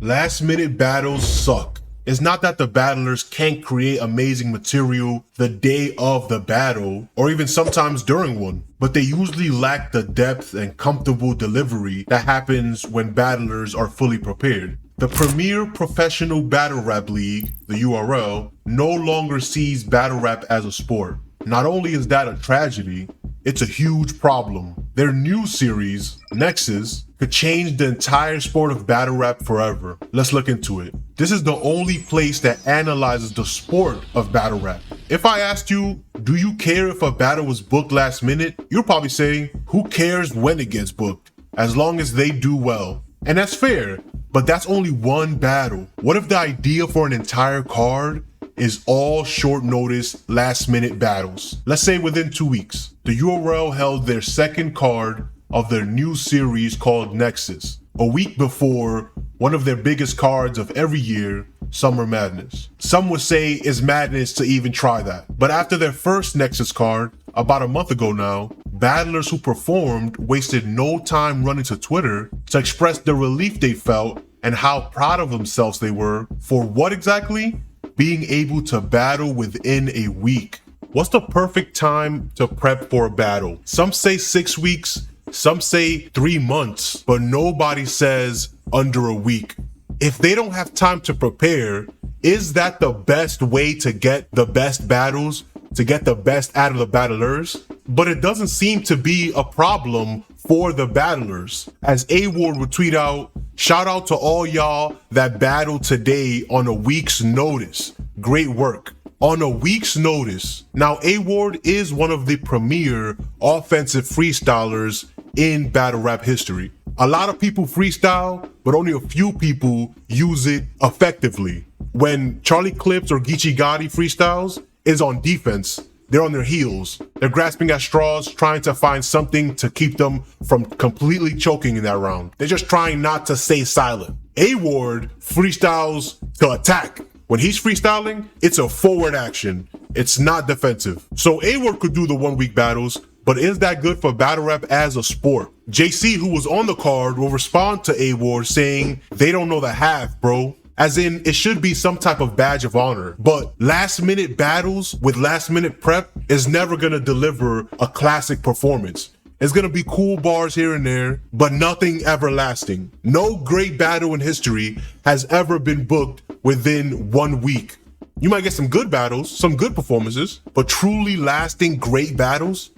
Last minute battles suck. It's not that the battlers can't create amazing material the day of the battle, or even sometimes during one, but they usually lack the depth and comfortable delivery that happens when battlers are fully prepared. The premier professional battle rap league, the URL, no longer sees battle rap as a sport. Not only is that a tragedy, it's a huge problem. Their new series, Nexus, could change the entire sport of battle rap forever. Let's look into it. This is the only place that analyzes the sport of battle rap. If I asked you, do you care if a battle was booked last minute? You'll probably say, who cares when it gets booked, as long as they do well. And that's fair, but that's only one battle. What if the idea for an entire card is all short notice, last minute battles? Let's say within 2 weeks, the URL held their second card of their new series called Nexus, a week before one of their biggest cards of every year, Summer Madness. Some would say it's madness to even try that. But after their first Nexus card, about a month ago now, battlers who performed wasted no time running to Twitter to express the relief they felt and how proud of themselves they were for what exactly? Being able to battle within a week. What's the perfect time to prep for a battle? Some say 6 weeks, some say 3 months, but nobody says under a week. If they don't have time to prepare, is that the best way to get the best battles, to get the best out of the battlers? But it doesn't seem to be a problem for the battlers. As A-Ward would tweet out, shout out to all y'all that battled today on a week's notice. Great work. On a week's notice. Now, A-Ward is one of the premier offensive freestylers in battle rap history. A lot of people freestyle, but only a few people use it effectively. When Charlie Clips or Geechee Gotti freestyles, is on defense. They're on their heels. They're grasping at straws, trying to find something to keep them from completely choking in that round. They're just trying not to stay silent. A-Ward freestyles to attack. When he's freestyling, it's a forward action. It's not defensive. So A-Ward could do the 1 week battles, but is that good for battle rap as a sport? JC, who was on the card, will respond to A-Ward saying, they don't know the half, bro. As in, it should be some type of badge of honor. But last minute battles with last minute prep is never gonna deliver a classic performance. It's gonna be cool bars here and there, but nothing everlasting. No great battle in history has ever been booked within 1 week. You might get some good battles, some good performances, but truly lasting great battles?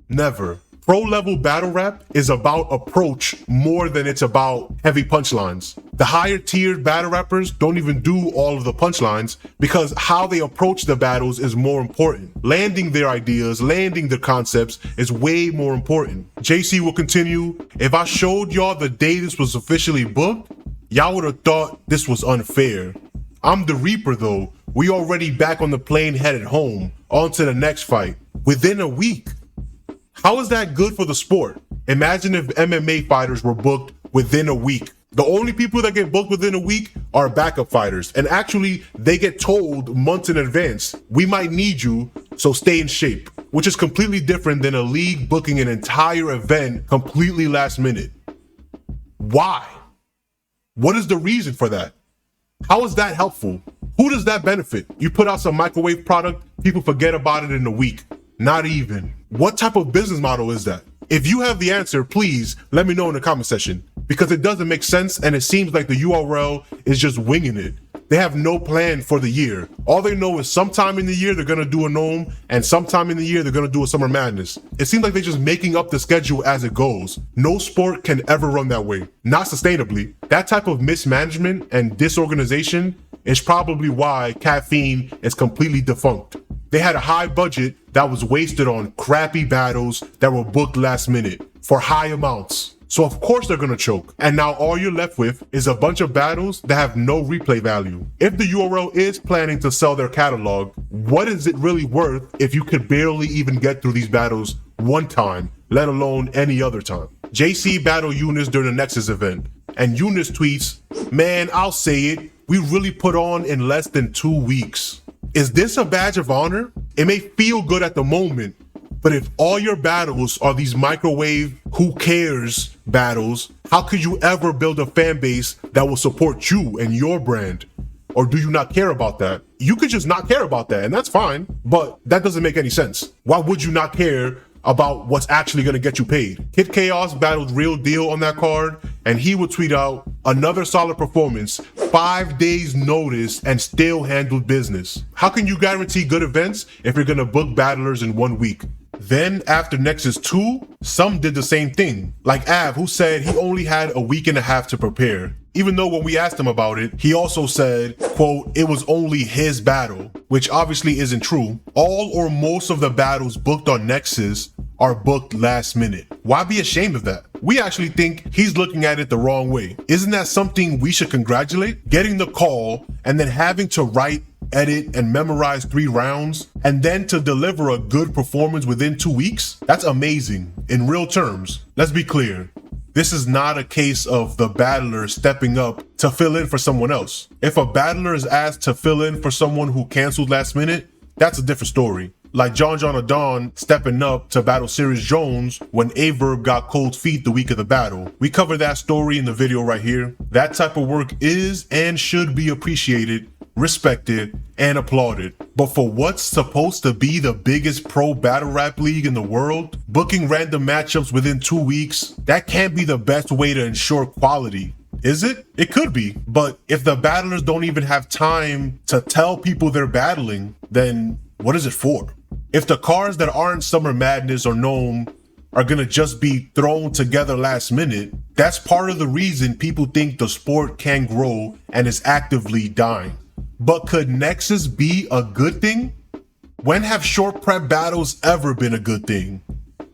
Never. Pro level battle rap is about approach more than it's about heavy punchlines. The higher tiered battle rappers don't even do all of the punchlines because how they approach the battles is more important. Landing their ideas, landing their concepts is way more important. JC will continue, if I showed y'all the day this was officially booked, y'all would have thought this was unfair. I'm the Reaper though. We already back on the plane headed home, on to the next fight. Within a week. How is that good for the sport? Imagine if MMA fighters were booked within a week. The only people that get booked within a week are backup fighters. And actually, they get told months in advance, we might need you, so stay in shape. Which is completely different than a league booking an entire event completely last minute. Why? What is the reason for that? How is that helpful? Who does that benefit? You put out some microwave product, people forget about it in a week. Not even. What type of business model is that? If you have the answer, please let me know in the comment section, because it doesn't make sense and it seems like the URL is just winging it. They have no plan for the year. All they know is sometime in the year they're gonna do a Gnome and sometime in the year they're gonna do a Summer Madness. It seems like they're just making up the schedule as it goes. No sport can ever run that way. Not sustainably. That type of mismanagement and disorganization is probably why Caffeine is completely defunct. They had a high budget that was wasted on crappy battles that were booked last minute for high amounts. So of course they're gonna choke. And now all you're left with is a bunch of battles that have no replay value. If the URL is planning to sell their catalog, what is it really worth if you could barely even get through these battles one time, let alone any other time? JC battled Eunice during the Nexus event, and Eunice tweets, man, I'll say it, we really put on in less than 2 weeks. Is this a badge of honor? It may feel good at the moment, but But if all your battles are these microwave who cares battles, how could you ever build a fan base that will support you and your brand? Or do you not care about that? You could just not care about that, and that's fine, but that doesn't make any sense. Why would you not care about what's actually gonna get you paid? Kid Chaos battled Real Deal on that card, and he would tweet out, another solid performance, 5 days notice, and still handled business. How can you guarantee good events if you're gonna book battlers in 1 week? Then after Nexus 2, some did the same thing, like Av, who said he only had a week and a half to prepare. Even though when we asked him about it, he also said, quote, it was only his battle, which obviously isn't true. All or most of the battles booked on Nexus are booked last minute. Why be ashamed of that? We actually think he's looking at it the wrong way. Isn't that something we should congratulate? Getting the call and then having to write, edit, and memorize 3 rounds, and then to deliver a good performance within 2 weeks? That's amazing. In real terms, let's be clear. This is not a case of the battler stepping up to fill in for someone else. If a battler is asked to fill in for someone who canceled last minute, that's a different story. Like John Adon stepping up to battle Sirius Jones when Averb got cold feet the week of the battle. We covered that story in the video right here. That type of work is and should be appreciated, respected, and applauded. But for what's supposed to be the biggest pro battle rap league in the world, booking random matchups within 2 weeks, that can't be the best way to ensure quality. Is it? It could be. But if the battlers don't even have time to tell people they're battling, then what is it for? If the cards that aren't Summer Madness or Gnome are gonna just be thrown together last minute, that's part of the reason people think the sport can grow and is actively dying. But could Nexus be a good thing? When have short prep battles ever been a good thing?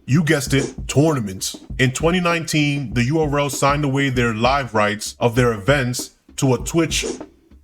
You guessed it, tournaments. In 2019, the URL signed away their live rights of their events to a Twitch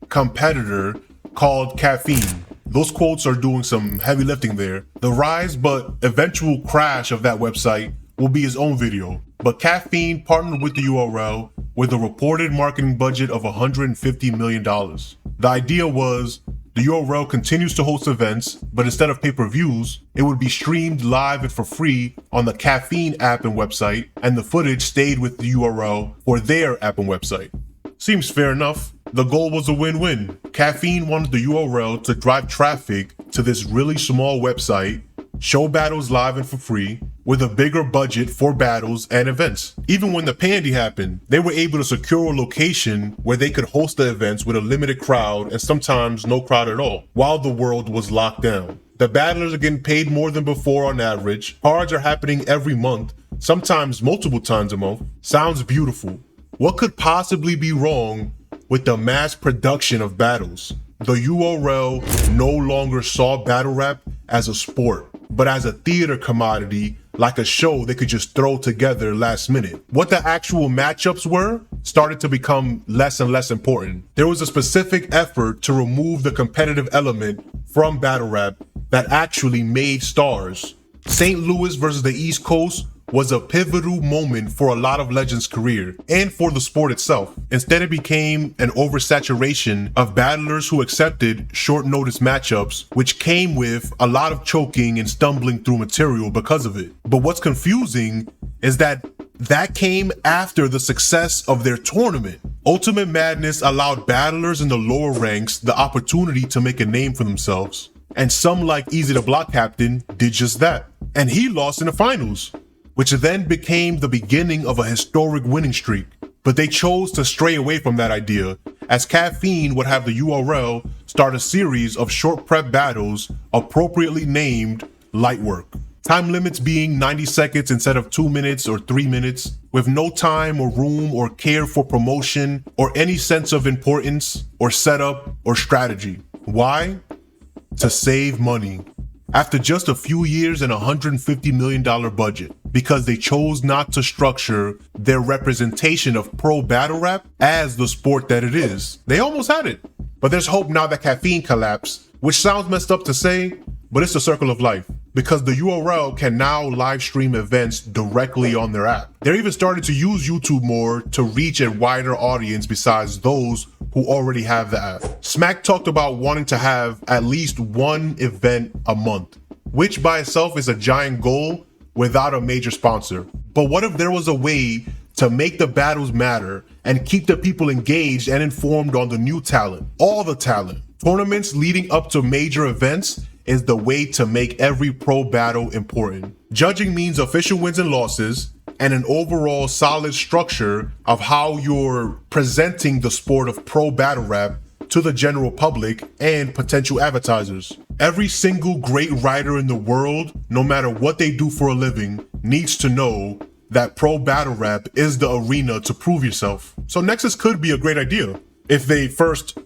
competitor called Caffeine. Those quotes are doing some heavy lifting there. The rise but eventual crash of that website will be his own video. But Caffeine partnered with the URL with a reported marketing budget of $150 million. The idea was the URL continues to host events, but instead of pay-per-views, it would be streamed live and for free on the Caffeine app and website, and the footage stayed with the URL for their app and website. Seems fair enough. The goal was a win-win. Caffeine wanted the URL to drive traffic to this really small website, show battles live and for free, with a bigger budget for battles and events. Even when the pandy happened, they were able to secure a location where they could host the events with a limited crowd and sometimes no crowd at all, while the world was locked down. The battlers are getting paid more than before on average. Cards are happening every month, sometimes multiple times a month. Sounds beautiful. What could possibly be wrong with the mass production of battles? The URL no longer saw battle rap as a sport, but as a theater commodity, like a show they could just throw together last minute. What the actual matchups were started to become less and less important. There was a specific effort to remove the competitive element from battle rap that actually made stars. St. Louis versus the East Coast was a pivotal moment for a lot of Legends' career and for the sport itself. Instead, it became an oversaturation of battlers who accepted short notice matchups, which came with a lot of choking and stumbling through material because of it. But what's confusing is that came after the success of their tournament. Ultimate Madness allowed battlers in the lower ranks the opportunity to make a name for themselves. And some, like Easy the Block Captain, did just that. And he lost in the finals, which then became the beginning of a historic winning streak. But they chose to stray away from that idea, as Caffeine would have the URL start a series of short prep battles appropriately named Light Work. Time limits being 90 seconds instead of 2 minutes or 3 minutes, with no time or room or care for promotion or any sense of importance or setup or strategy. Why? To save money. After just a few years and $150 million budget, because they chose not to structure their representation of pro battle rap as the sport that it is. They almost had it. But there's hope now that Caffeine collapsed, which sounds messed up to say, but it's the circle of life, because the URL can now live stream events directly on their app. They're even starting to use YouTube more to reach a wider audience besides those who already have the app. Smack talked about wanting to have at least one event a month. which by itself is a giant goal without a major sponsor. But what if there was a way to make the battles matter and keep the people engaged and informed on the new talent, all the talent? Tournaments leading up to major events is the way to make every pro battle important. Judging means official wins and losses and an overall solid structure of how you're presenting the sport of pro battle rap to the general public and potential advertisers. Every single great writer in the world, no matter what they do for a living, needs to know that pro battle rap is the arena to prove yourself. So Nexus could be a great idea if they first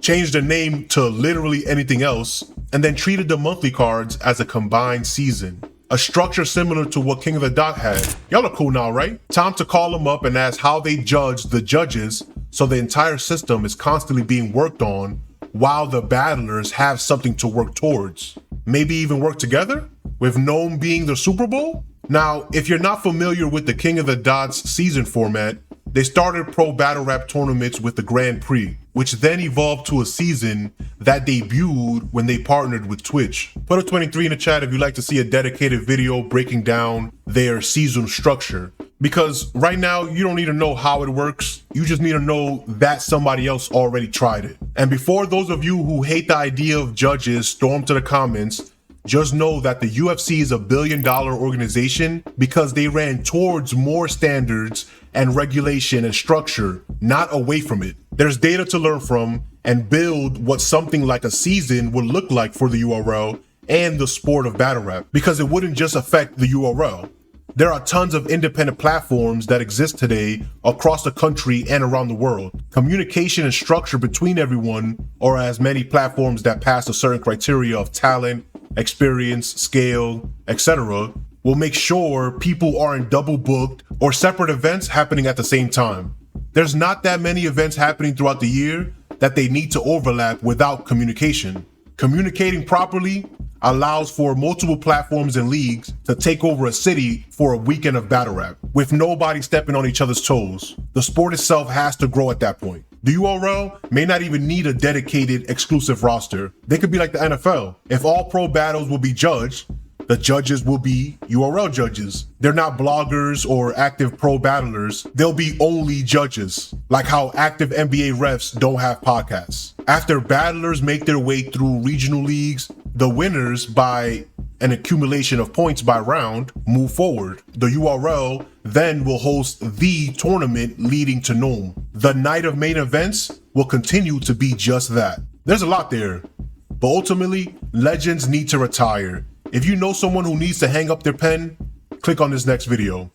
changed the name to literally anything else and then treated the monthly cards as a combined season. A structure similar to what King of the Dot had. Y'all are cool now, right? Time to call them up and ask how they judge the judges so the entire system is constantly being worked on while the battlers have something to work towards. Maybe even work together, with Gnome being the Super Bowl? Now, if you're not familiar with the King of the Dots season format, they started pro battle rap tournaments with the Grand Prix, which then evolved to a season that debuted when they partnered with Twitch. Put a 23 in the chat if you'd like to see a dedicated video breaking down their season structure. Because right now, you don't need to know how it works. You just need to know that somebody else already tried it. And before those of you who hate the idea of judges storm to the comments, just know that the UFC is $1 billion organization because they ran towards more standards and regulation and structure, not away from it. There's data to learn from and build what something like a season would look like for the URL and the sport of battle rap, because it wouldn't just affect the URL. There are tons of independent platforms that exist today across the country and around the world. Communication and structure between everyone, or as many platforms that pass a certain criteria of talent, experience, scale, etc., will make sure people aren't double booked or separate events happening at the same time. There's not that many events happening throughout the year that they need to overlap without communication. Communicating properly allows for multiple platforms and leagues to take over a city for a weekend of battle rap with nobody stepping on each other's toes. The sport itself has to grow at that point. The URL may not even need a dedicated exclusive roster. They could be like the NFL. If all pro battles will be judged, the judges will be URL judges. They're not bloggers or active pro battlers. They'll be only judges, like how active NBA refs don't have podcasts. After battlers make their way through regional leagues, the winners, by an accumulation of points by round, move forward. The URL then will host the tournament leading to Gnome. The night of main events will continue to be just that. There's a lot there, but ultimately, legends need to retire. If you know someone who needs to hang up their pen, click on this next video.